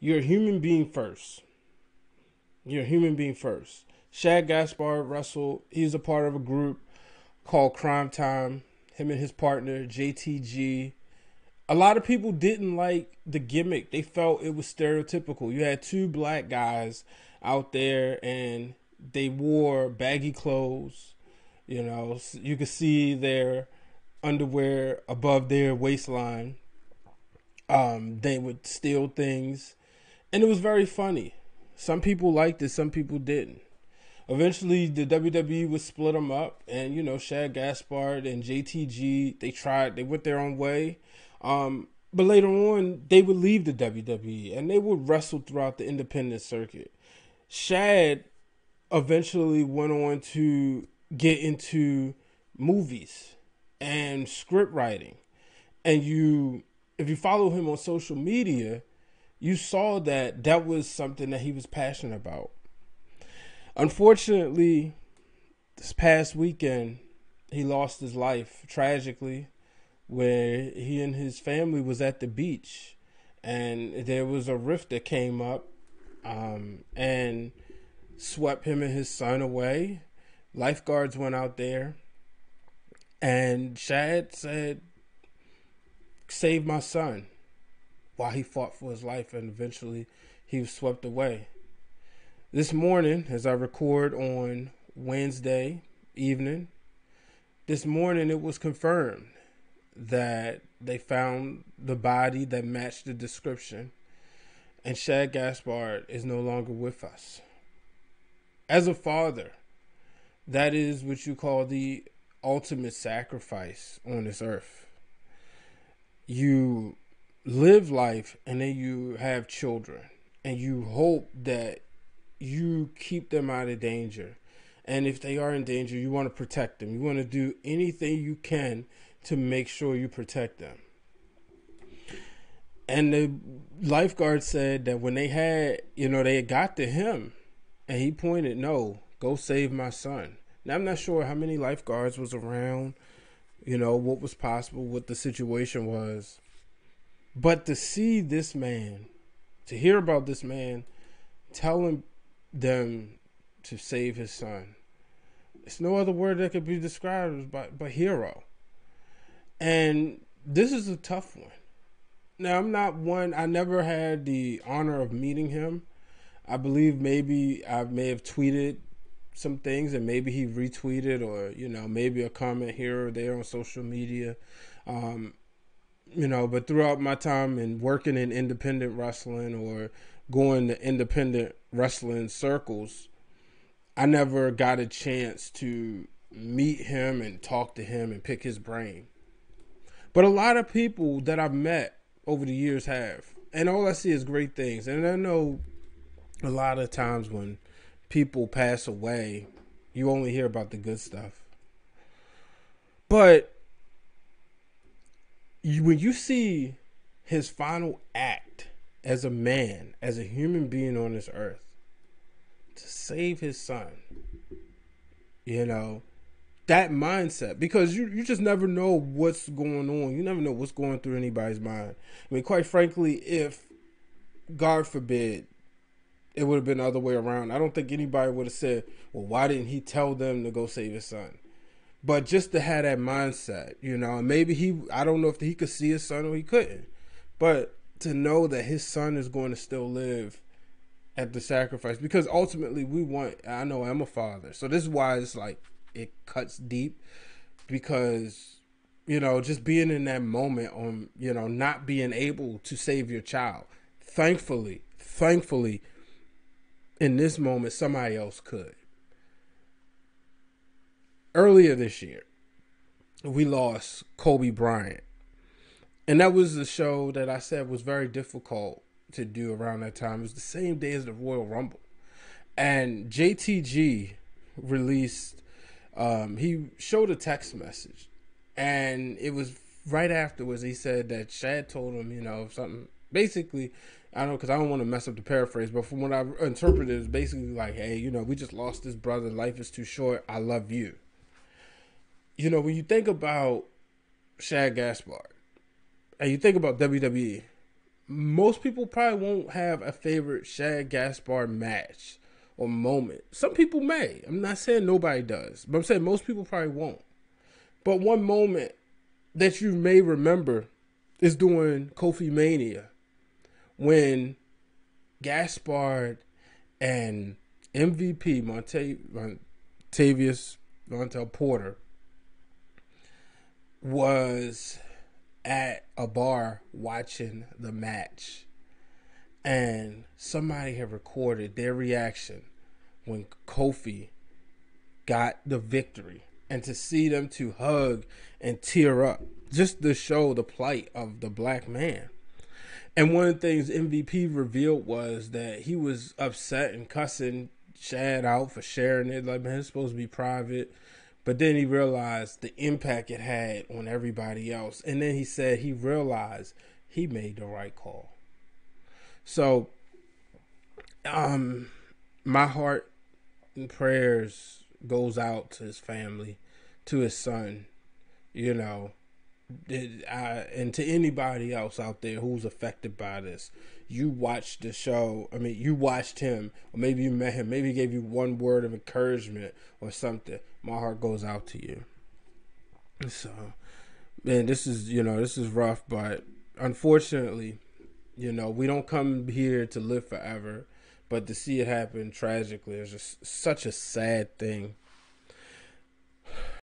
You're a human being first. You're a human being first. Shad Gaspard wrestled. He's a part of a group called Crime Time. Him and his partner JTG. A lot of people didn't like the gimmick. They felt it was stereotypical. You had two black guys out there, and they wore baggy clothes. You know, you could see their underwear above their waistline. They would steal things, and it was very funny. Some people liked it, some people didn't. Eventually, the WWE would split them up, and Shad Gaspard and JTG, they went their own way. But later on, they would leave the WWE and they would wrestle throughout the independent circuit. Shad eventually went on to get into movies and script writing. And if you follow him on social media, you saw that was something that he was passionate about. Unfortunately, this past weekend, he lost his life tragically, where he and his family was at the beach, and there was a rift that came up, and swept him and his son away. Lifeguards went out there, and Shad said, "Save my son," while he fought for his life, and eventually he was swept away. This morning, as I record on Wednesday evening, this morning it was confirmed that they found the body that matched the description, and Shad Gaspard is no longer with us. As a father, that is what you call the ultimate sacrifice on this earth. You live life, and then you have children, and you hope that you keep them out of danger. And if they are in danger, you want to protect them. You want to do anything you can to make sure you protect them. And the lifeguard said that when they had got to him, and he pointed, "No, go save my son." Now, I'm not sure how many lifeguards was around, what was possible, what the situation was. But to see this man, to hear about this man telling them to save his son, it's no other word that could be described but hero. And this is a tough one. Now, I never had the honor of meeting him. I believe maybe I may have tweeted some things, and maybe he retweeted, or, maybe a comment here or there on social media. But throughout my time in working in independent wrestling or going to independent wrestling circles, I never got a chance to meet him and talk to him and pick his brain. But a lot of people that I've met over the years have. And all I see is great things. And I know a lot of times when people pass away, you only hear about the good stuff. But when you see his final act as a man, as a human being on this earth, to save his son, that mindset, because you just never know what's going on. You never know what's going through anybody's mind. I mean, quite frankly, if, God forbid, it would have been the other way around, I don't think anybody would have said, "Well, why didn't he tell them to go save his son?" But just to have that mindset, and maybe I don't know if he could see his son or he couldn't, but to know that his son is going to still live at the sacrifice, because ultimately I know I'm a father, so this is why it's like, it cuts deep, because just being in that moment on not being able to save your child, thankfully in this moment somebody else could. Earlier this year, we lost Kobe Bryant, and that was a show that I said was very difficult to do around that time. It was the same day as the Royal Rumble, and JTG released he showed a text message, and it was right afterwards. He said that Shad told him, something, basically, I don't know, because I don't want to mess up the paraphrase, but from what I interpreted, it was basically like, "Hey, we just lost this brother. Life is too short. I love you." When you think about Shad Gaspard and you think about WWE, most people probably won't have a favorite Shad Gaspard match or moment. Some people may. I'm not saying nobody does, but I'm saying most people probably won't. But one moment that you may remember is during Kofi Mania when Gaspard and MVP Montavious Montel Porter was at a bar watching the match, and somebody had recorded their reaction when Kofi got the victory, and to see them to hug and tear up just to show the plight of the black man. And one of the things MVP revealed was that he was upset and cussing Shad out for sharing it. Like, man, it's supposed to be private. But then he realized the impact it had on everybody else. And then he said he realized he made the right call. So, my heart and prayers goes out to his family, to his son, you know, and to anybody else out there who's affected by this. You watched the show. I mean, you watched him, or maybe you met him. Maybe he gave you one word of encouragement or something. My heart goes out to you. So, man, this is rough, but unfortunately, we don't come here to live forever, but to see it happen tragically is just such a sad thing.